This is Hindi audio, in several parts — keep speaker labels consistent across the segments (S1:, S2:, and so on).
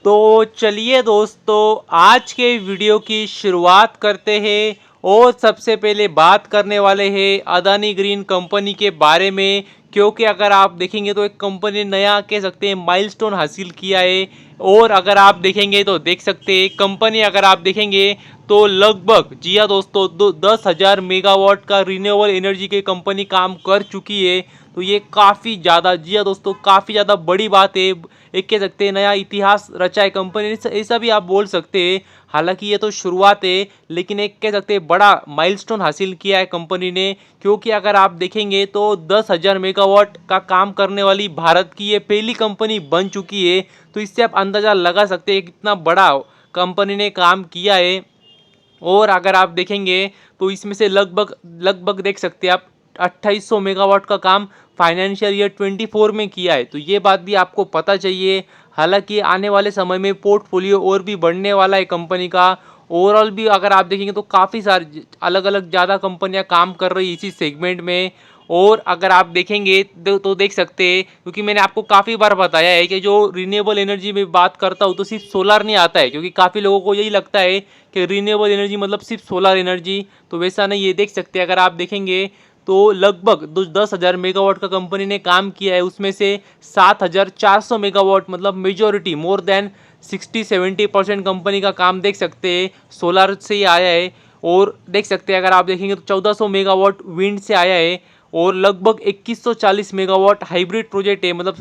S1: तो चलिए दोस्तों, आज के वीडियो की शुरुआत करते हैं और सबसे पहले बात करने वाले हैं अदानी ग्रीन कंपनी के बारे में। क्योंकि अगर आप देखेंगे तो एक कंपनी ने नया कह सकते हैं माइलस्टोन हासिल किया है। और अगर आप देखेंगे तो देख सकते हैं कंपनी, अगर आप देखेंगे तो लगभग, जी हाँ दोस्तों, 10,000 मेगावाट का रिन्यूएबल एनर्जी की कंपनी काम कर चुकी है। तो ये काफ़ी ज़्यादा, जी हाँ दोस्तों, काफ़ी ज़्यादा बड़ी बात है। एक कह सकते हैं नया इतिहास रचा है कंपनी ने, ऐसा भी आप बोल सकते हैं। हालांकि ये तो शुरुआत है, लेकिन एक कह सकते हैं बड़ा माइलस्टोन हासिल किया है कंपनी ने। क्योंकि अगर आप देखेंगे तो 10,000 मेगावाट का काम करने वाली भारत की ये पहली कंपनी बन चुकी है। तो इससे आप अंदाज़ा लगा सकते हैं कितना बड़ा कंपनी ने काम किया है। और अगर आप देखेंगे तो इसमें से लगभग लगभग देख सकते हैं आप 2800 मेगावाट का काम फाइनेंशियल ईयर 24 में किया है। तो ये बात भी आपको पता चाहिए। हालांकि आने वाले समय में पोर्टफोलियो और भी बढ़ने वाला है कंपनी का। ओवरऑल भी अगर आप देखेंगे तो काफ़ी सारी अलग अलग ज़्यादा कंपनियां काम कर रही है इसी सेगमेंट में। और अगर आप देखेंगे तो देख सकते हैं, क्योंकि मैंने आपको काफ़ी बार बताया है कि जो रिन्यूएबल एनर्जी में बात करता हूँ तो सिर्फ सोलर नहीं आता है। क्योंकि काफ़ी लोगों को यही लगता है कि रिन्यूएबल एनर्जी मतलब सिर्फ सोलर एनर्जी, तो वैसा नहीं है। देख सकते हैं अगर आप देखेंगे तो लगभग 10,000 मेगावाट का कंपनी ने काम किया है। उसमें से 7,400 मेगावाट मतलब मेजॉरिटी, मोर देन 60-70% कंपनी का काम देख सकते हैं सोलर से ही आया है। और देख सकते हैं अगर आप देखेंगे तो 1400 मेगावाट विंड से आया है। और लगभग 2140 मेगावाट हाइब्रिड प्रोजेक्ट है, मतलब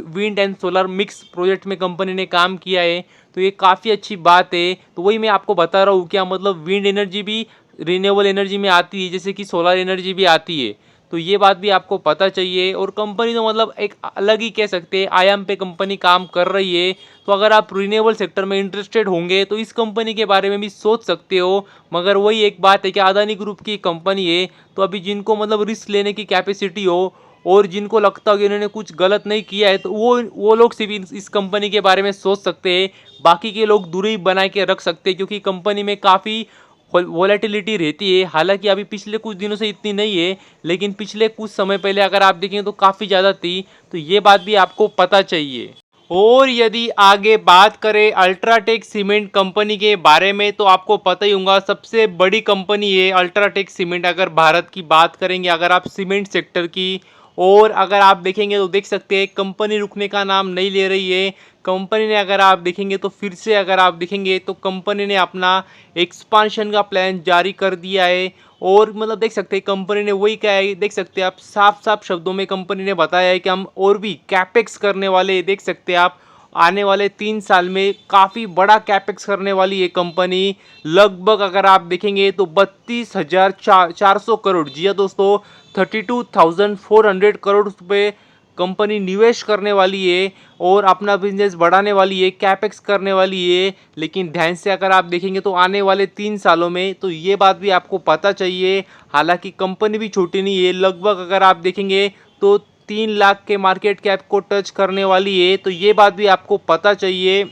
S1: wind and solar mix project में कंपनी ने काम किया है। तो ये काफ़ी अच्छी बात है। तो वही मैं आपको बता रहा हूँ, क्या मतलब विंड एनर्जी भी रिन्यूएबल एनर्जी में आती है, जैसे कि सोलर एनर्जी भी आती है। तो ये बात भी आपको पता चाहिए। और कंपनी तो मतलब एक अलग ही कह सकते हैं आयाम पे कंपनी काम कर रही है। तो अगर आप रिन्यूएबल सेक्टर में इंटरेस्टेड होंगे तो इस कंपनी के बारे में भी सोच सकते हो। मगर वही एक बात है कि अदानी ग्रुप की कंपनी है, तो अभी जिनको मतलब रिस्क लेने की कैपेसिटी हो और जिनको लगता हो कि इन्होंने कुछ गलत नहीं किया है, तो वो लोग सिर्फ इस कंपनी के बारे में सोच सकते हैं। बाकी के लोग दूरी बना के रख सकते हैं, क्योंकि कंपनी में काफ़ी वोलेटिलिटी रहती है। हालांकि अभी पिछले कुछ दिनों से इतनी नहीं है, लेकिन पिछले कुछ समय पहले अगर आप देखें तो काफ़ी ज़्यादा थी। तो ये बात भी आपको पता चाहिए। और यदि आगे बात करें अल्ट्राटेक सीमेंट कंपनी के बारे में, तो आपको पता ही होगा सबसे बड़ी कंपनी है अल्ट्राटेक सीमेंट, अगर भारत की बात करेंगे, अगर आप सीमेंट सेक्टर की। और अगर आप देखेंगे तो देख सकते हैं कंपनी रुकने का नाम नहीं ले रही है। कंपनी ने अगर आप देखेंगे तो फिर से अगर आप देखेंगे तो कंपनी ने अपना एक्सपांशन का प्लान जारी कर दिया है। और मतलब देख सकते हैं कंपनी ने वही कहा है, देख सकते हैं आप साफ साफ शब्दों में कंपनी ने बताया है कि हम और भी कैपेक्स करने वाले हैं। देख सकते हैं आप आने वाले 3 साल में काफ़ी बड़ा कैपेक्स करने वाली है कंपनी। लगभग अगर आप देखेंगे तो 32,400 करोड़, जी हाँ दोस्तों, 32,400 करोड़ रुपये कंपनी निवेश करने वाली है और अपना बिजनेस बढ़ाने वाली है, कैपेक्स करने वाली है। लेकिन ध्यान से अगर आप देखेंगे तो आने वाले 3 सालों में, तो ये बात भी आपको पता चाहिए। हालांकि कंपनी भी छोटी नहीं है, लगभग अगर आप देखेंगे तो 3 लाख के मार्केट कैप को टच करने वाली है। तो ये बात भी आपको पता चाहिए।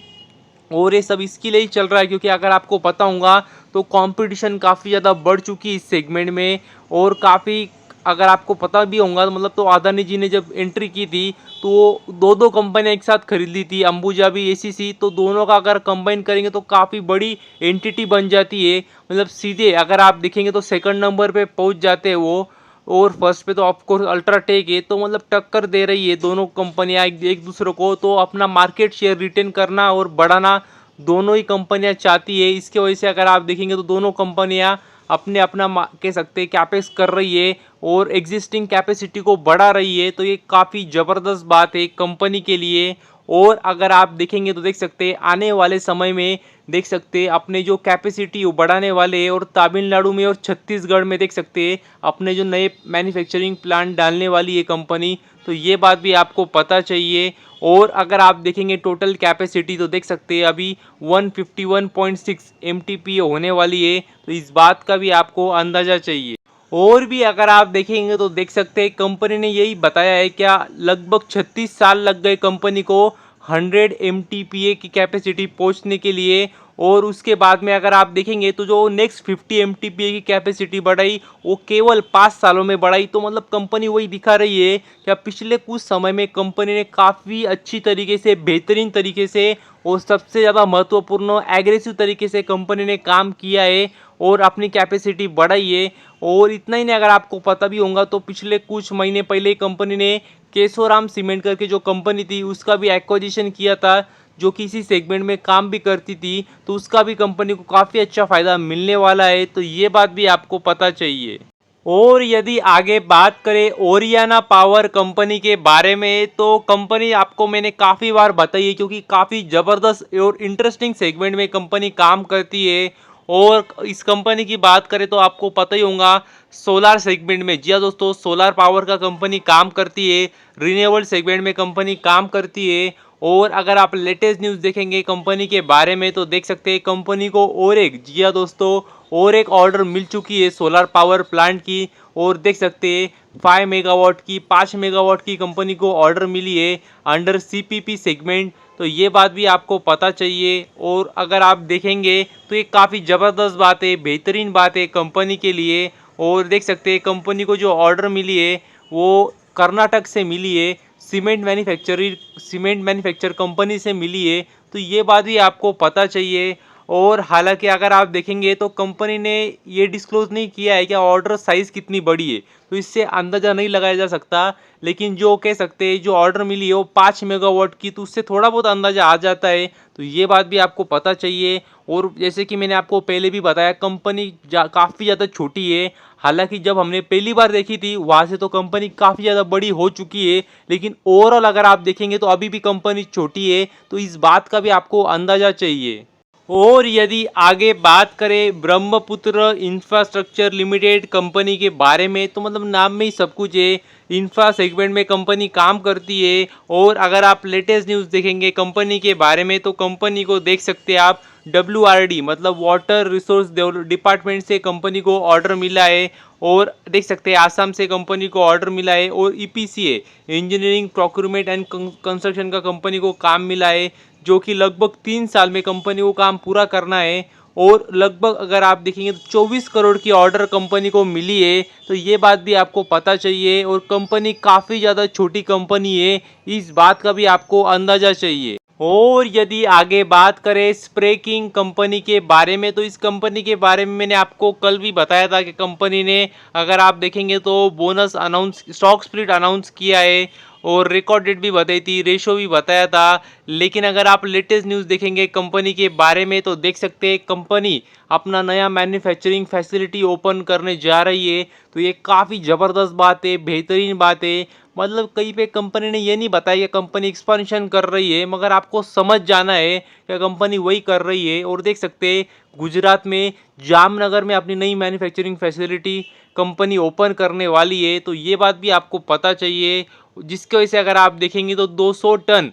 S1: और ये सब इसके लिए ही चल रहा है क्योंकि अगर आपको पता होगा तो कंपटीशन काफ़ी ज़्यादा बढ़ चुकी है इस सेगमेंट में। और काफ़ी, अगर आपको पता भी होगा तो मतलब, तो अदानी जी ने जब एंट्री की थी तो वो दो कंपनियां एक साथ खरीद ली थी, अंबुजा भी, एसीसी। तो दोनों का अगर कंबाइन करेंगे तो काफ़ी बड़ी एंटिटी बन जाती है। मतलब सीधे अगर आप देखेंगे तो सेकंड नंबर पे पहुंच जाते हैं वो। और फर्स्ट पे तो ऑफकोर्स अल्ट्राटेक है। तो मतलब टक्कर दे रही है दोनों कंपनियां एक दूसरे को। तो अपना मार्केट शेयर रिटेन करना और बढ़ाना दोनों ही कंपनियां चाहती है। इसके वजह से अगर आप देखेंगे तो दोनों कंपनियां अपने अपना कह सकते हैं कैपेक्स कर रही है और एग्जिस्टिंग कैपेसिटी को बढ़ा रही है। तो ये काफ़ी ज़बरदस्त बात है कंपनी के लिए। और अगर आप देखेंगे तो देख सकते हैं आने वाले समय में, देख सकते हैं अपने जो कैपेसिटी वो बढ़ाने वाले हैं। और तमिलनाडु में और छत्तीसगढ़ में देख सकते हैं अपने जो नए मैन्युफैक्चरिंग प्लांट डालने वाली है कंपनी। तो ये बात भी आपको पता चाहिए। और अगर आप देखेंगे टोटल कैपेसिटी तो देख सकते हैं अभी 151.6 MTPA होने वाली है। तो इस बात का भी आपको अंदाज़ा चाहिए। और भी अगर आप देखेंगे तो देख सकते हैं कंपनी ने यही बताया है, क्या लगभग 36 साल लग गए कंपनी को 100 MTPA की कैपेसिटी पहुंचने के लिए। और उसके बाद में अगर आप देखेंगे तो जो नेक्स्ट 50 MTPA की कैपेसिटी बढ़ाई वो केवल 5 सालों में बढ़ाई। तो मतलब कंपनी वही दिखा रही है कि पिछले कुछ समय में कंपनी ने काफ़ी अच्छी तरीके से, बेहतरीन तरीके से और सबसे ज़्यादा महत्वपूर्ण एग्रेसिव तरीके से कंपनी ने काम किया है और अपनी कैपेसिटी बढ़ाई है। और इतना ही नहीं, अगर आपको पता भी होगा तो पिछले कुछ महीने पहले कंपनी ने केशोराम सीमेंट करके जो कंपनी थी उसका भी एक्विजिशन किया था, जो कि इसी सेगमेंट में काम भी करती थी। तो उसका भी कंपनी को काफ़ी अच्छा फ़ायदा मिलने वाला है, तो ये बात भी आपको पता चाहिए। और यदि आगे बात करें ओरियाना पावर कंपनी के बारे में, तो कंपनी आपको मैंने काफ़ी बार बताई है, क्योंकि काफ़ी ज़बरदस्त और इंटरेस्टिंग सेगमेंट में कंपनी काम करती है। और इस कंपनी की बात करें तो आपको पता ही होगा सोलार सेगमेंट में, जी हाँ दोस्तों, सोलार पावर का कंपनी काम करती है, रिन्यूएबल सेगमेंट में कंपनी काम करती है। और अगर आप लेटेस्ट न्यूज़ देखेंगे कंपनी के बारे में तो देख सकते हैं कंपनी को और एक, जी हाँ दोस्तों, और एक ऑर्डर मिल चुकी है सोलर पावर प्लांट की। और देख सकते हैं 5 मेगावाट की, 5 मेगावाट की कंपनी को ऑर्डर मिली है अंडर CPP सेगमेंट। तो ये बात भी आपको पता चाहिए। और अगर आप देखेंगे तो ये काफ़ी ज़बरदस्त बात है, बेहतरीन बात है कंपनी के लिए। और देख सकते हैं कंपनी को जो ऑर्डर मिली है वो कर्नाटक से मिली है, सीमेंट मैन्युफैक्चर कंपनी से मिली है। तो ये बात भी आपको पता चाहिए। और हालांकि अगर आप देखेंगे तो कंपनी ने ये डिस्क्लोज नहीं किया है कि ऑर्डर साइज़ कितनी बड़ी है, तो इससे अंदाज़ा नहीं लगाया जा सकता। लेकिन जो कह सकते हैं जो ऑर्डर मिली है वो 5 मेगावाट की, तो उससे थोड़ा बहुत अंदाज़ा आ जाता है। तो ये बात भी आपको पता चाहिए। और जैसे कि मैंने आपको पहले भी बताया कंपनी काफ़ी ज़्यादा छोटी है। हालांकि जब हमने पहली बार देखी थी वहाँ से तो कंपनी काफ़ी ज़्यादा बड़ी हो चुकी है, लेकिन ओवरऑल अगर आप देखेंगे तो अभी भी कंपनी छोटी है। तो इस बात का भी आपको अंदाज़ा चाहिए। और यदि आगे बात करें ब्रह्मपुत्र इंफ्रास्ट्रक्चर लिमिटेड कंपनी के बारे में, तो मतलब नाम में ही सब कुछ है, इंफ्रा सेगमेंट में कंपनी काम करती है। और अगर आप लेटेस्ट न्यूज़ देखेंगे कंपनी के बारे में तो कंपनी को देख सकते हैं आप WRD मतलब वाटर रिसोर्स डिपार्टमेंट से कंपनी को ऑर्डर मिला है। और देख सकते हैं आसाम से कंपनी को ऑर्डर मिला है। और EPCA engineering procurement and construction का कंपनी को काम मिला है, जो कि लगभग 3 साल में कंपनी को काम पूरा करना है। और लगभग अगर आप देखेंगे तो 24 करोड़ की ऑर्डर कंपनी को मिली है। तो ये बात भी आपको पता चाहिए। और कंपनी काफ़ी ज़्यादा छोटी कंपनी है, इस बात का भी आपको अंदाज़ा चाहिए। और यदि आगे बात करें स्प्रे किंग कंपनी के बारे में, तो इस कंपनी के बारे में मैंने आपको कल भी बताया था कि कंपनी ने, अगर आप देखेंगे तो bonus announce, stock split announce किया है और रिकॉर्ड डेट भी बताई थी, रेशो भी बताया था। लेकिन अगर आप लेटेस्ट न्यूज़ देखेंगे कंपनी के बारे में तो देख सकते हैं कंपनी अपना नया मैन्युफैक्चरिंग फैसिलिटी ओपन करने जा रही है। तो ये काफ़ी ज़बरदस्त बात है, बेहतरीन बात है। मतलब कहीं पे कंपनी ने ये नहीं बताया कि कंपनी एक्सपेंशन कर रही है, मगर आपको समझ जाना है कि कंपनी वही कर रही है। और देख सकते हैं गुजरात में जामनगर में अपनी नई मैन्युफैक्चरिंग फैसिलिटी कंपनी ओपन करने वाली है। तो ये बात भी आपको पता चाहिए, जिसकी वजह से अगर आप देखेंगे तो 200 टन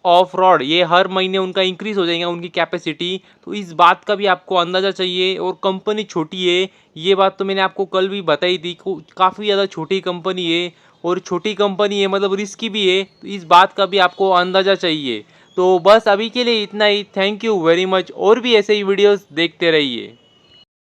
S1: ऑफ रॉड ये हर महीने उनका इंक्रीज हो जाएगा उनकी कैपेसिटी। तो इस बात का भी आपको अंदाज़ा चाहिए। और कंपनी छोटी है, ये बात तो मैंने आपको कल भी बताई थी, काफ़ी ज़्यादा छोटी कंपनी है। और छोटी कंपनी है मतलब रिस्की भी है, तो इस बात का भी आपको अंदाज़ा चाहिए। तो बस अभी के लिए इतना ही। Thank you very much. और भी ऐसे ही वीडियोस देखते रहिए।